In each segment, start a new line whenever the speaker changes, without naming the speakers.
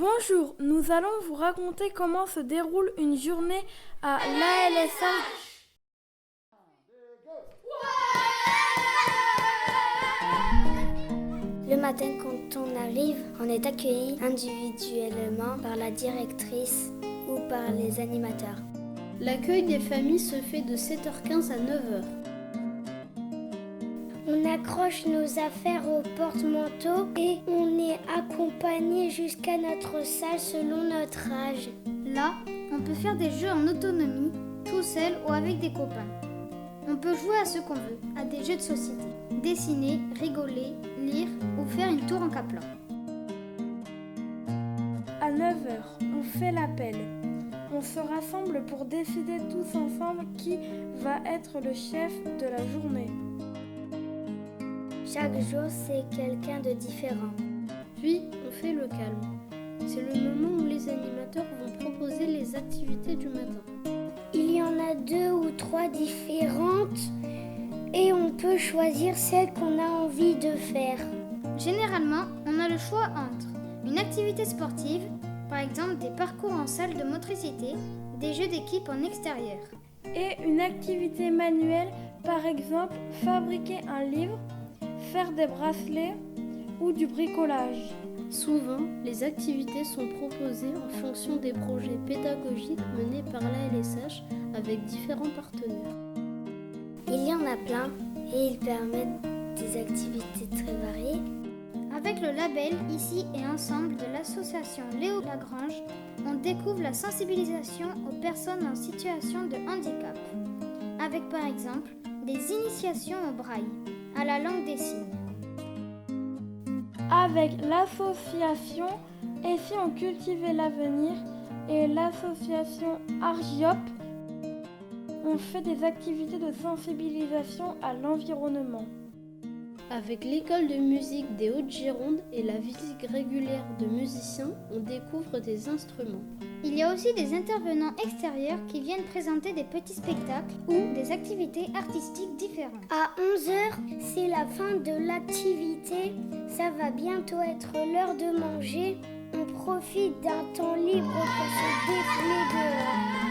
Bonjour, nous allons vous raconter comment se déroule une journée à l'ALSH.
Le matin, quand on arrive, on est accueilli individuellement par la directrice ou par les animateurs.
L'accueil des familles se fait de 7h15 à 9h.
On accroche nos affaires au porte-manteau et on est accompagné jusqu'à notre salle selon notre âge.
Là, on peut faire des jeux en autonomie, tout seul ou avec des copains. On peut jouer à ce qu'on veut, à des jeux de société, dessiner, rigoler, lire ou faire une tour en Kaplan.
À 9h, on fait l'appel. On se rassemble pour décider tous ensemble qui va être le chef de la journée.
Chaque jour, c'est quelqu'un de différent.
Puis, on fait le calme. C'est le moment où les animateurs vont proposer les activités du matin.
Il y en a 2 ou 3 différentes et on peut choisir celle qu'on a envie de faire.
Généralement, on a le choix entre une activité sportive, par exemple des parcours en salle de motricité, des jeux d'équipe en extérieur.
Et une activité manuelle, par exemple fabriquer un livre, faire des bracelets ou du bricolage.
Souvent, les activités sont proposées en fonction des projets pédagogiques menés par l'ALSH avec différents partenaires.
Il y en a plein et ils permettent des activités très variées.
Avec le label Ici et Ensemble de l'association Léo Lagrange, on découvre la sensibilisation aux personnes en situation de handicap. Avec par exemple des initiations au braille, à la langue des signes.
Avec l'association Et si on cultivait l'avenir et l'association Argiop, on fait des activités de sensibilisation à l'environnement.
Avec l'école de musique des Hautes-Girondes et la visite régulière de musiciens, on découvre des instruments.
Il y a aussi des intervenants extérieurs qui viennent présenter des petits spectacles ou des activités artistiques différentes.
À 11h, c'est la fin de l'activité. Ça va bientôt être l'heure de manger. On profite d'un temps libre pour se défouler dehors.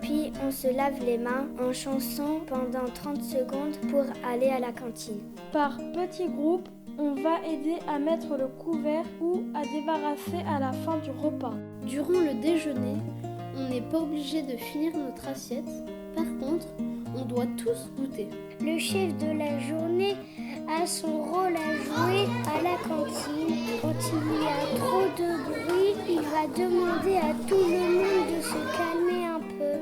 Puis on se lave les mains en chanson pendant 30 secondes pour aller à la cantine.
Par petits groupes, on va aider à mettre le couvert ou à débarrasser à la fin du repas.
Durant le déjeuner, on n'est pas obligé de finir notre assiette. Par contre, on doit tous goûter.
Le chef de la journée a son rôle à jouer à la cantine. Quand il y a trop de bruit, il va demander à tout le monde de se calmer un peu.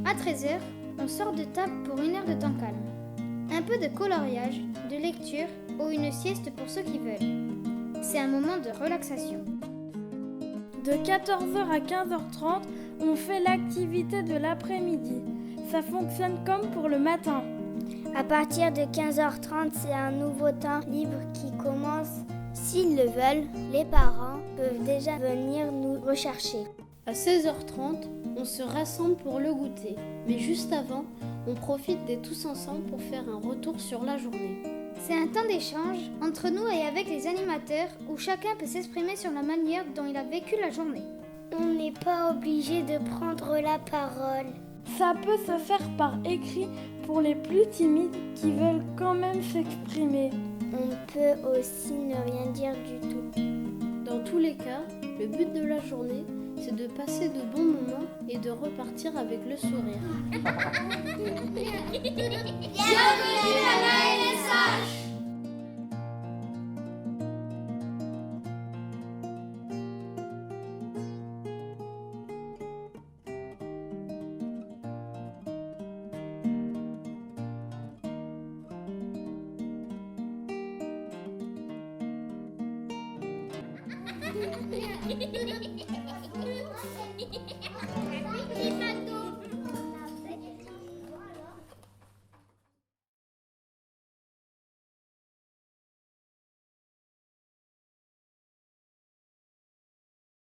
À 13h, on sort de table pour 1 heure de temps calme. Un peu de coloriage, de lecture ou une sieste pour ceux qui veulent. C'est un moment de relaxation.
De 14h à 15h30, on fait l'activité de l'après-midi. Ça fonctionne comme pour le matin.
À partir de 15h30, c'est un nouveau temps libre qui commence. S'ils le veulent, les parents peuvent déjà venir nous rechercher.
À 16h30, on se rassemble pour le goûter. Mais juste avant, on profite des tous ensemble pour faire un retour sur la journée.
C'est un temps d'échange entre nous et avec les animateurs où chacun peut s'exprimer sur la manière dont il a vécu la journée.
On n'est pas obligé de prendre la parole.
Ça peut se faire par écrit pour les plus timides qui veulent quand même s'exprimer.
On peut aussi ne rien dire du tout.
Dans tous les cas, le but de la journée, c'est de passer de bons moments et de repartir avec le sourire.
Bienvenue à l'ALSH!